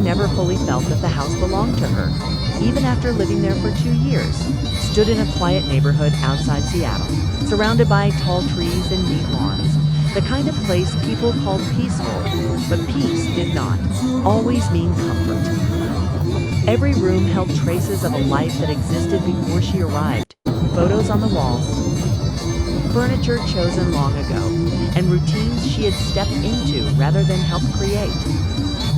never fully felt that the house belonged to her, even after living there for 2 years, stood in a quiet neighborhood outside Seattle, surrounded by tall trees and neat lawns. The kind of place people called peaceful, but peace did not always mean comfort. Every room held traces of a life that existed before she arrived, photos on the walls, furniture chosen long ago, and routines she had stepped into rather than helped create.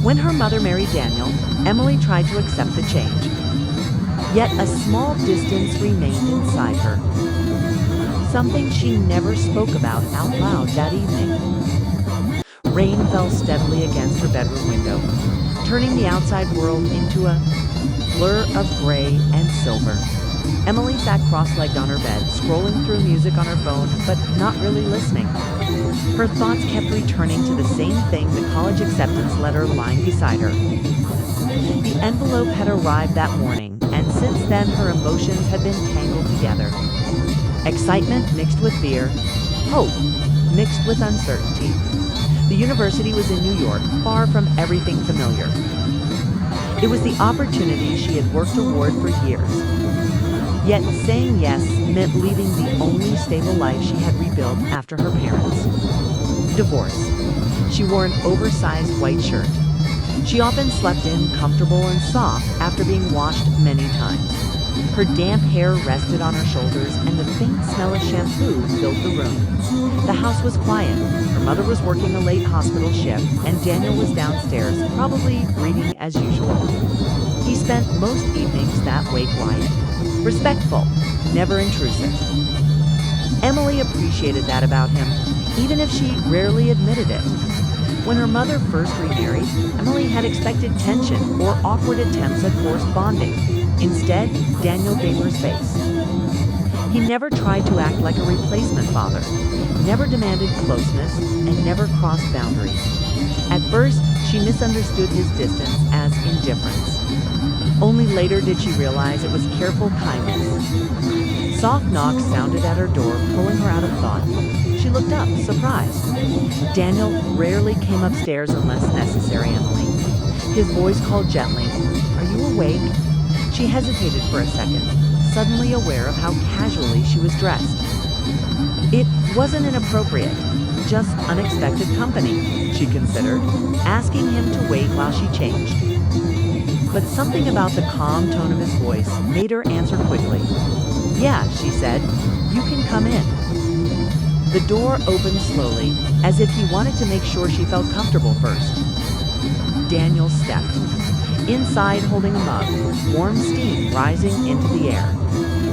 When her mother married Daniel, Emily tried to accept the change. Yet a small distance remained inside her. Something she never spoke about out loud that evening. Rain fell steadily against her bedroom window, turning the outside world into a blur of gray and silver. Emily sat cross-legged on her bed, scrolling through music on her phone, but not really listening. Her thoughts kept returning to the same thing, the college acceptance letter lying beside her. The envelope had arrived that morning, and since then her emotions had been tangled together. Excitement mixed with fear, hope mixed with uncertainty. The university was in New York, far from everything familiar. It was the opportunity she had worked toward for years. Yet saying yes meant leaving the only stable life she had rebuilt after her parents' divorce. She wore an oversized white shirt. She often slept in, comfortable and soft, after being washed many times. Her damp hair rested on her shoulders, and the faint smell of shampoo filled the room. The house was quiet. Her mother was working a late hospital shift, and Daniel was downstairs, probably reading as usual. He spent most evenings that way, quiet, respectful, never intrusive. Emily appreciated that about him, even if she rarely admitted it. When her mother first remarried, Emily had expected tension or awkward attempts at forced bonding. Instead, Daniel gave her space. He never tried to act like a replacement father, never demanded closeness, and never crossed boundaries. At first, she misunderstood his distance as indifference. Only later did she realize it was careful kindness. Soft knocks sounded at her door, pulling her out of thought. She looked up, surprised. Daniel rarely came upstairs unless necessary, Emily. His voice called gently, "Are you awake?" She hesitated for a second, suddenly aware of how casually she was dressed. It wasn't inappropriate, just unexpected company, she considered, asking him to wait while she changed. But something about the calm tone of his voice made her answer quickly. "Yeah," she said, "you can come in." The door opened slowly, as if he wanted to make sure she felt comfortable first. Daniel stepped inside, holding a mug, warm steam rising into the air.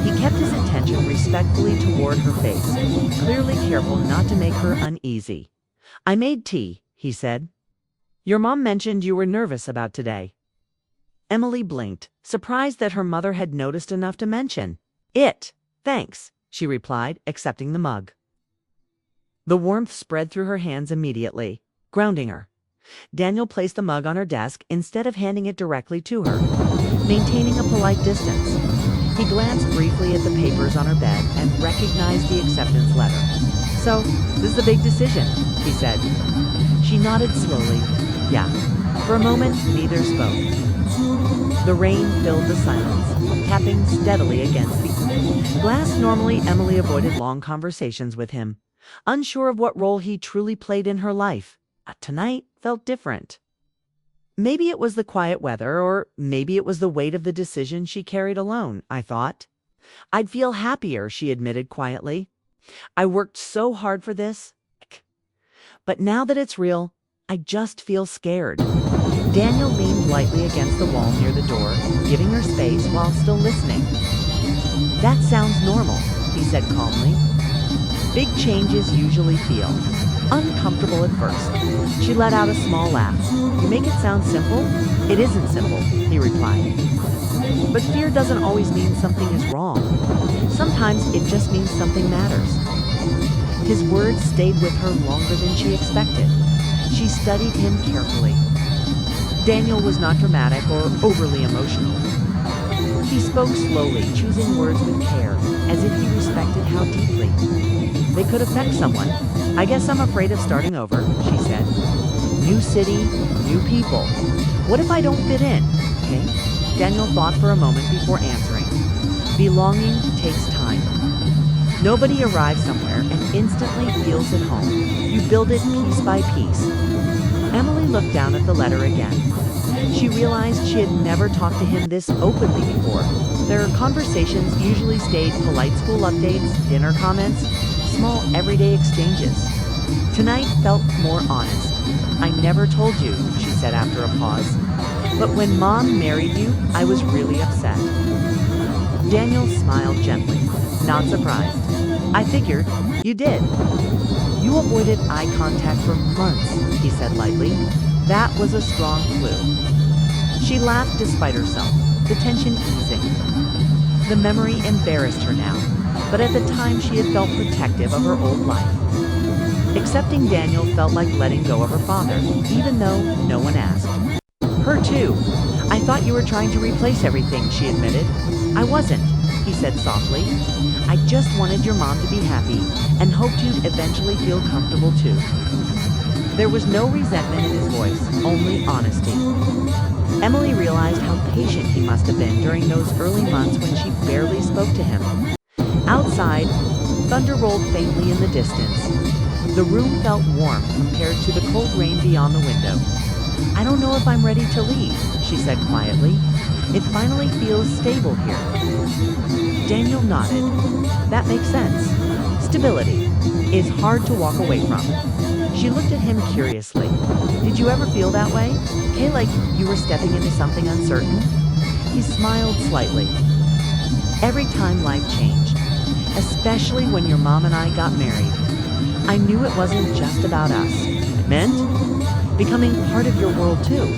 He kept his attention respectfully toward her face, clearly careful not to make her uneasy. "I made tea," he said. "Your mom mentioned you were nervous about today." Emily blinked, surprised that her mother had noticed enough to mention it. "Thanks," she replied, accepting the mug. The warmth spread through her hands immediately, grounding her. Daniel placed the mug on her desk instead of handing it directly to her, maintaining a polite distance. He glanced briefly at the papers on her bed and recognized the acceptance letter. "So, this is a big decision," he said. She nodded slowly. "Yeah." For a moment, neither spoke. The rain filled the silence, tapping steadily against the glass. Normally, Emily avoided long conversations with him, unsure of what role he truly played in her life. Tonight felt different. Maybe it was the quiet weather, or maybe it was the weight of the decision she carried alone, I thought. "I'd feel happier," she admitted quietly. "I worked so hard for this. But now that it's real, I just feel scared." Daniel leaned lightly against the wall near the door, giving her space while still listening. "That sounds normal," he said calmly. "Big changes usually feel uncomfortable at first." She let out a small laugh. "You make it sound simple?" "It isn't simple," he replied. "But fear doesn't always mean something is wrong. Sometimes it just means something matters." His words stayed with her longer than she expected. She studied him carefully. Daniel was not dramatic or overly emotional. He spoke slowly, choosing words with care, as if he respected how deeply they could affect someone. "I guess I'm afraid of starting over," she said. "New city, new people. What if I don't fit in? Okay? Daniel thought for a moment before answering. Belonging takes time. Nobody arrives somewhere and instantly feels at home. You build it piece by piece. Emily looked down at the letter again. She realized she had never talked to him this openly before. Their conversations usually stayed polite school updates, dinner comments, small everyday exchanges. Tonight felt more honest. I never told you, she said after a pause. But when Mom married you, I was really upset. Daniel smiled gently, not surprised. I figured you did. You avoided eye contact for months, he said lightly. That was a strong clue. She laughed despite herself, the tension easing. The memory embarrassed her now, but at the time she had felt protective of her old life. Accepting Daniel felt like letting go of her father, even though no one asked. Her too. I thought you were trying to replace everything, she admitted. I wasn't, he said softly. I just wanted your mom to be happy and hoped you'd eventually feel comfortable too. There was no resentment in his voice, only honesty. Emily realized how patient he must have been during those early months when she barely spoke to him. Outside, thunder rolled faintly in the distance. The room felt warm compared to the cold rain beyond the window. I don't know if I'm ready to leave, she said quietly. It finally feels stable here. Daniel nodded. That makes sense. Stability is hard to walk away from. She looked at him curiously. Did you ever feel that way? Okay, like you were stepping into something uncertain? He smiled slightly. Every time life changed, especially when your mom and I got married, I knew it wasn't just about us. It meant becoming part of your world too.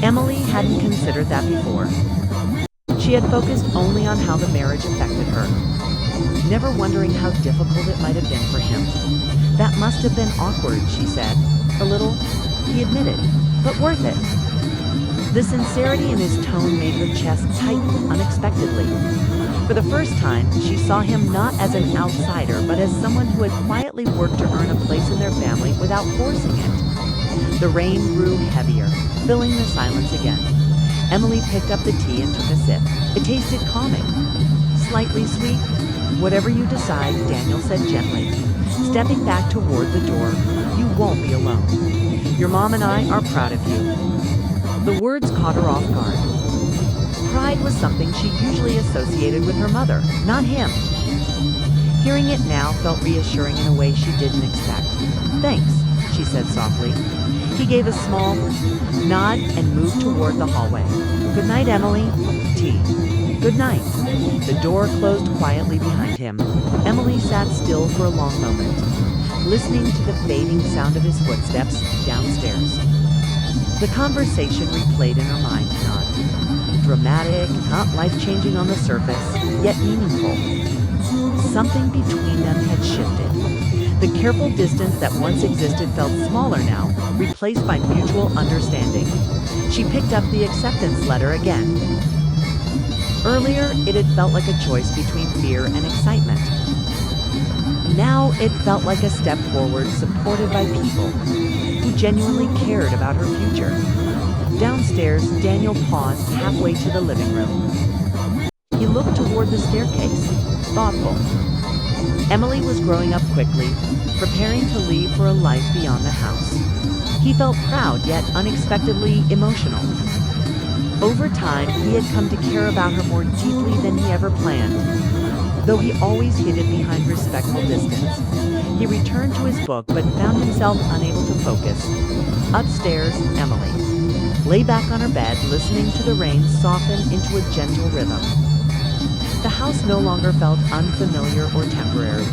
Emily hadn't considered that before. She had focused only on how the marriage affected her, never wondering how difficult it might have been for him. That must have been awkward, she said. A little, he admitted, but worth it. The sincerity in his tone made her chest tighten unexpectedly. For the first time, she saw him not as an outsider, but as someone who had quietly worked to earn a place in their family without forcing it. The rain grew heavier, filling the silence again. Emily picked up the tea and took a sip. It tasted calming. Slightly sweet. Whatever you decide, Daniel said gently. Stepping back toward the door, you won't be alone. Your mom and I are proud of you. The words caught her off guard. Pride was something she usually associated with her mother, not him. Hearing it now felt reassuring in a way she didn't expect. Thanks, she said softly. He gave a small nod and moved toward the hallway. Good night, Emily. Tea. Good night. The door closed quietly behind him. Emily sat still for a long moment, listening to the fading sound of his footsteps downstairs. The conversation replayed in her mind, not dramatic, not life-changing on the surface, yet meaningful. Something between them had shifted. The careful distance that once existed felt smaller now, replaced by mutual understanding. She picked up the acceptance letter again. Earlier, it had felt like a choice between fear and excitement. Now, it felt like a step forward supported by people who genuinely cared about her future. Downstairs, Daniel paused halfway to the living room. He looked toward the staircase, thoughtful. Emily was growing up quickly, preparing to leave for a life beyond the house. He felt proud yet unexpectedly emotional. Over time, he had come to care about her more deeply than he ever planned. Though he always hid it behind respectful distance. He returned to his book but found himself unable to focus. Upstairs, Emily lay back on her bed, listening to the rain soften into a gentle rhythm. The house no longer felt unfamiliar or temporary.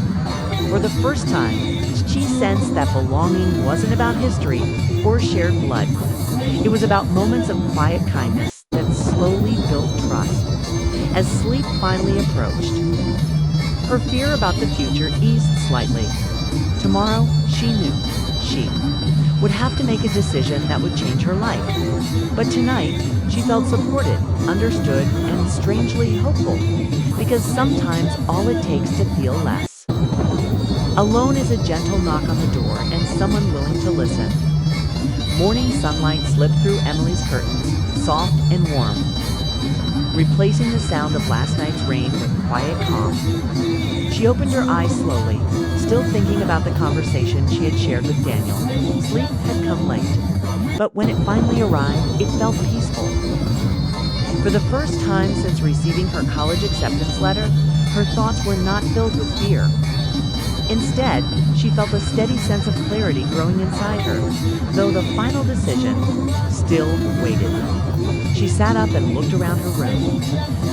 For the first time, she sensed that belonging wasn't about history or shared blood. It was about moments of quiet kindness that slowly built trust. As sleep finally approached, her fear about the future eased slightly. Tomorrow, she knew, she would have to make a decision that would change her life. But tonight, she felt supported, understood, and strangely hopeful, because sometimes all it takes to feel less alone is a gentle knock on the door and someone willing to listen. Morning sunlight slipped through Emily's curtains, soft and warm, replacing the sound of last night's rain with quiet calm. She opened her eyes slowly, still thinking about the conversation she had shared with Daniel. Sleep had come late, but when it finally arrived, it felt peaceful. For the first time since receiving her college acceptance letter, her thoughts were not filled with fear. Instead, she felt a steady sense of clarity growing inside her, though the final decision still waited. She sat up and looked around her room.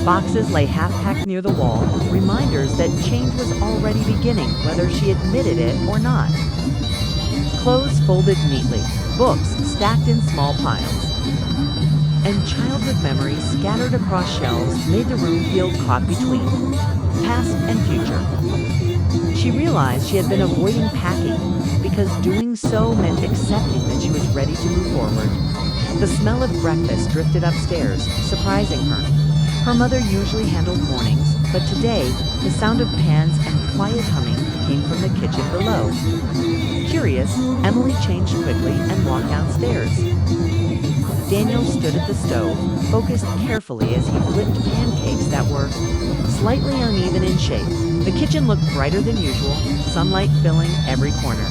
Boxes lay half-packed near the wall, reminders that change was already beginning, whether she admitted it or not. Clothes folded neatly, books stacked in small piles, and childhood memories scattered across shelves made the room feel caught between past and future. She realized she had been avoiding packing because doing so meant accepting that she was ready to move forward. The smell of breakfast drifted upstairs, surprising her. Her mother usually handled mornings, but today, the sound of pans and quiet humming came from the kitchen below. Curious, Emily changed quickly and walked downstairs. Daniel stood at the stove, focused carefully as he flipped pancakes that were slightly uneven in shape. The kitchen looked brighter than usual, sunlight filling every corner.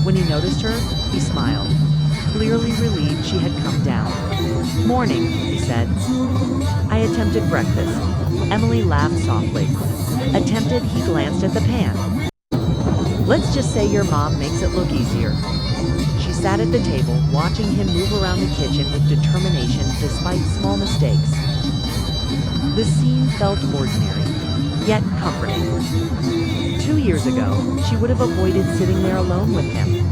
When he noticed her, he smiled, clearly relieved she had come down. "Morning," he said. "I attempted breakfast." Emily laughed softly. "Attempted?" He glanced at the pan. "Let's just say your mom makes it look easier." She sat at the table, watching him move around the kitchen with determination despite small mistakes. The scene felt ordinary, yet comforting. 2 years ago, she would have avoided sitting there alone with him.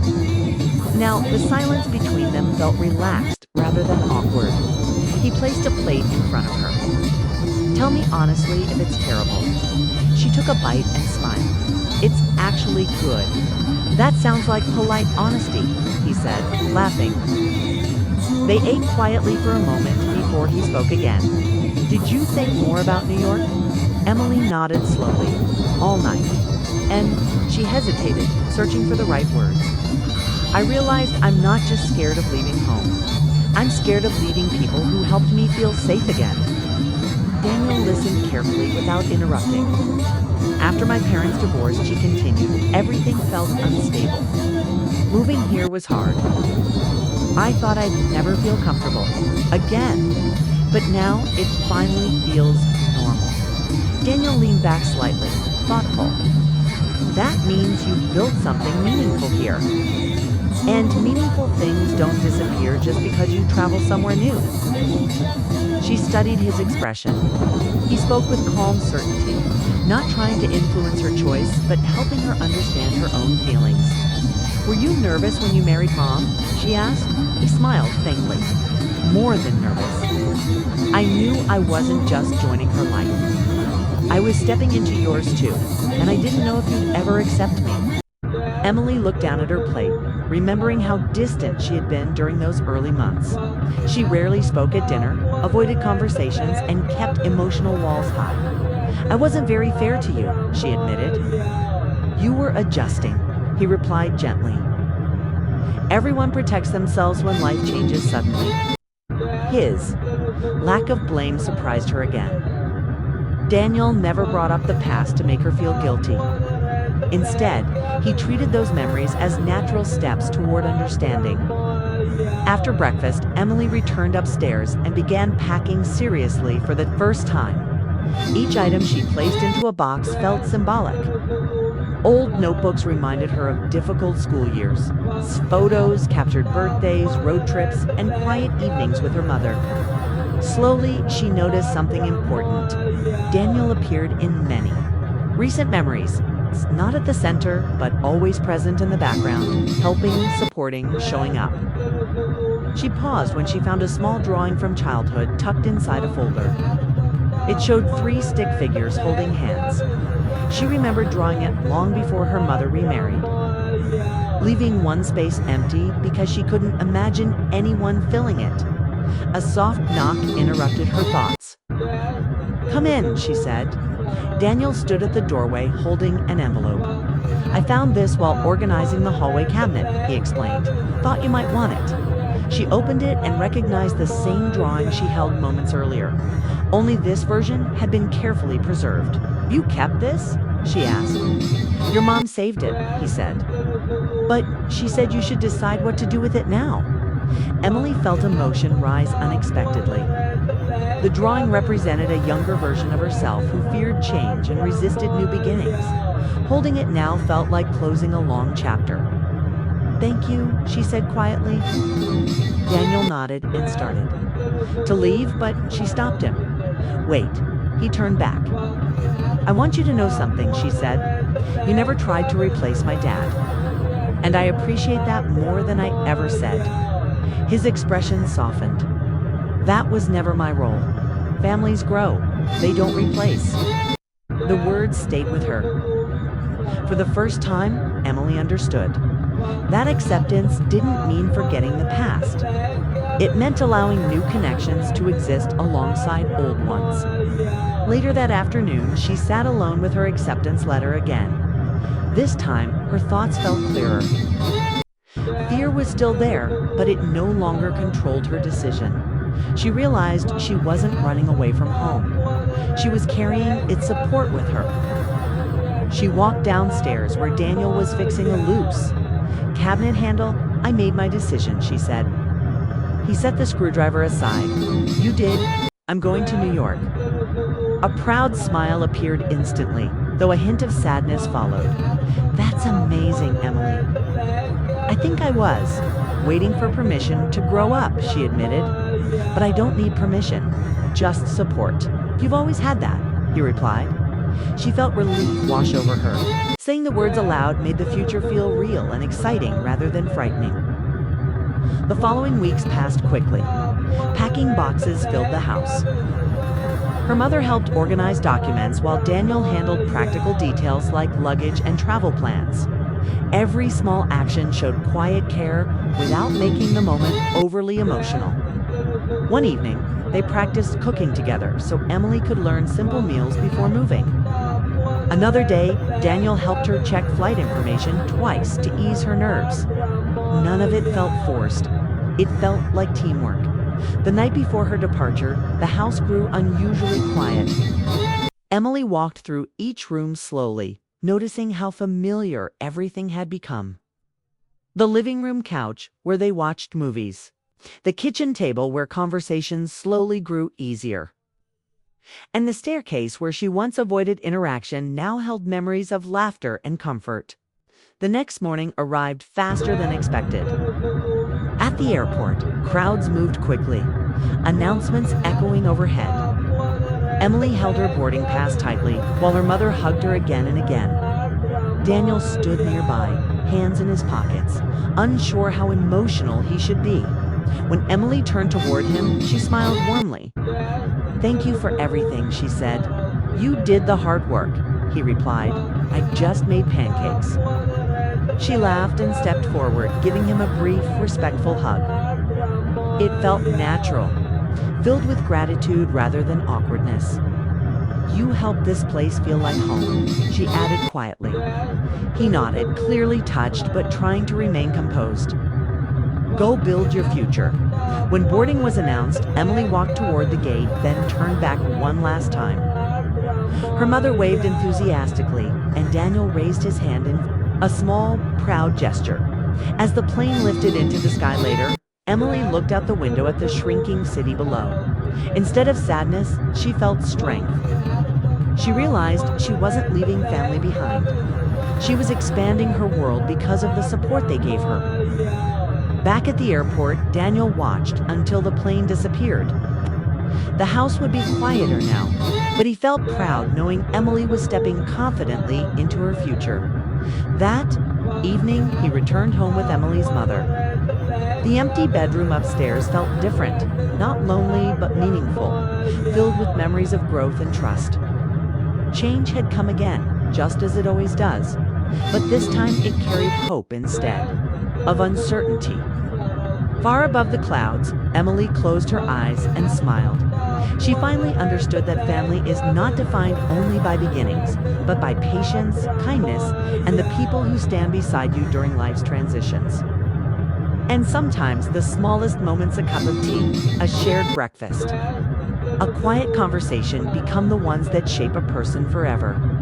Now, the silence between them felt relaxed rather than awkward. He placed a plate in front of her. "Tell me honestly if it's terrible." She took a bite and smiled. "It's actually good." "That sounds like polite honesty," he said, laughing. They ate quietly for a moment before he spoke again. "Did you think more about New York?" Emily nodded slowly. "All night." And she hesitated, searching for the right words. "I realized I'm not just scared of leaving home. I'm scared of leaving people who helped me feel safe again." Daniel listened carefully without interrupting. "After my parents divorced," she continued, "everything felt unstable. Moving here was hard. I thought I'd never feel comfortable again, but now it finally feels normal." Daniel leaned back slightly, thoughtful. "That means you've built something meaningful here. And meaningful things don't disappear just because you travel somewhere new." She studied his expression. He spoke with calm certainty, not trying to influence her choice, but helping her understand her own feelings. "Were you nervous when you married Mom?" she asked. He smiled faintly. "More than nervous. I knew I wasn't just joining her life. I was stepping into yours too, and I didn't know if you'd ever accept me." Emily looked down at her plate, remembering how distant she had been during those early months. She rarely spoke at dinner, avoided conversations, and kept emotional walls high. "I wasn't very fair to you," she admitted. "You were adjusting," he replied gently. "Everyone protects themselves when life changes suddenly." His lack of blame surprised her again. Daniel never brought up the past to make her feel guilty. Instead, he treated those memories as natural steps toward understanding. After breakfast, Emily returned upstairs and began packing seriously for the first time. Each item she placed into a box felt symbolic. Old notebooks reminded her of difficult school years. Photos captured birthdays, road trips, and quiet evenings with her mother. Slowly, she noticed something important. Daniel appeared in many recent memories, not at the center, but always present in the background, helping, supporting, showing up. She paused when she found a small drawing from childhood tucked inside a folder. It showed 3 stick figures holding hands. She remembered drawing it long before her mother remarried, leaving one space empty because she couldn't imagine anyone filling it. A soft knock interrupted her thoughts. "Come in," she said. Daniel stood at the doorway holding an envelope. I found this while organizing the hallway cabinet, he explained. Thought you might want it. She opened it and recognized the same drawing she held moments earlier. Only this version had been carefully preserved. You kept this? She asked. Your mom saved it, he said. But she said you should decide what to do with it now. Emily felt emotion rise unexpectedly. The drawing represented a younger version of herself who feared change and resisted new beginnings. Holding it now felt like closing a long chapter. Thank you, she said quietly. Daniel nodded and started to leave, but she stopped him. Wait, he turned back. I want you to know something, she said. You never tried to replace my dad. And I appreciate that more than I ever said. His expression softened. That was never my role. Families grow, they don't replace. The words stayed with her. For the first time, Emily understood. That acceptance didn't mean forgetting the past. It meant allowing new connections to exist alongside old ones. Later that afternoon, she sat alone with her acceptance letter again. This time, her thoughts felt clearer. Fear was still there, but it no longer controlled her decision. She realized she wasn't running away from home. She was carrying its support with her. She walked downstairs where Daniel was fixing a loose cabinet handle. I made my decision, she said. He set the screwdriver aside. You did? I'm going to New York. A proud smile appeared instantly, though a hint of sadness followed. That's amazing, Emily. I think I was waiting for permission to grow up, she admitted. But I don't need permission, just support. You've always had that, he replied. She felt relief wash over her. Saying the words aloud made the future feel real and exciting rather than frightening. The following weeks passed quickly. Packing boxes filled the house. Her mother helped organize documents while Daniel handled practical details like luggage and travel plans. Every small action showed quiet care without making the moment overly emotional. One evening, they practiced cooking together so Emily could learn simple meals before moving. Another day, Daniel helped her check flight information twice to ease her nerves. None of it felt forced. It felt like teamwork. The night before her departure, the house grew unusually quiet. Emily walked through each room slowly, noticing how familiar everything had become. The living room couch, where they watched movies. The kitchen table, where conversations slowly grew easier. And the staircase, where she once avoided interaction, now held memories of laughter and comfort. The next morning arrived faster than expected. At the airport, crowds moved quickly, announcements echoing overhead. Emily held her boarding pass tightly, while her mother hugged her again and again. Daniel stood nearby, hands in his pockets, unsure how emotional he should be. When Emily turned toward him, she smiled warmly. Thank you for everything, she said. You did the hard work, he replied. I just made pancakes. She laughed and stepped forward, giving him a brief, respectful hug. It felt natural, filled with gratitude rather than awkwardness. You helped this place feel like home, she added quietly. He nodded, clearly touched but trying to remain composed. Go build your future. When boarding was announced, Emily walked toward the gate, then turned back one last time. Her mother waved enthusiastically, and Daniel raised his hand in a small, proud gesture. As the plane lifted into the sky later, Emily looked out the window at the shrinking city below. Instead of sadness, she felt strength. She realized she wasn't leaving family behind. She was expanding her world because of the support they gave her. Back at the airport, Daniel watched until the plane disappeared. The house would be quieter now, but he felt proud knowing Emily was stepping confidently into her future. That evening, he returned home with Emily's mother. The empty bedroom upstairs felt different, not lonely but meaningful, filled with memories of growth and trust. Change had come again, just as it always does, but this time it carried hope instead of uncertainty. Far above the clouds, Emily closed her eyes and smiled. She finally understood that family is not defined only by beginnings, but by patience, kindness, and the people who stand beside you during life's transitions. And sometimes the smallest moments, a cup of tea, a shared breakfast, a quiet conversation become the ones that shape a person forever.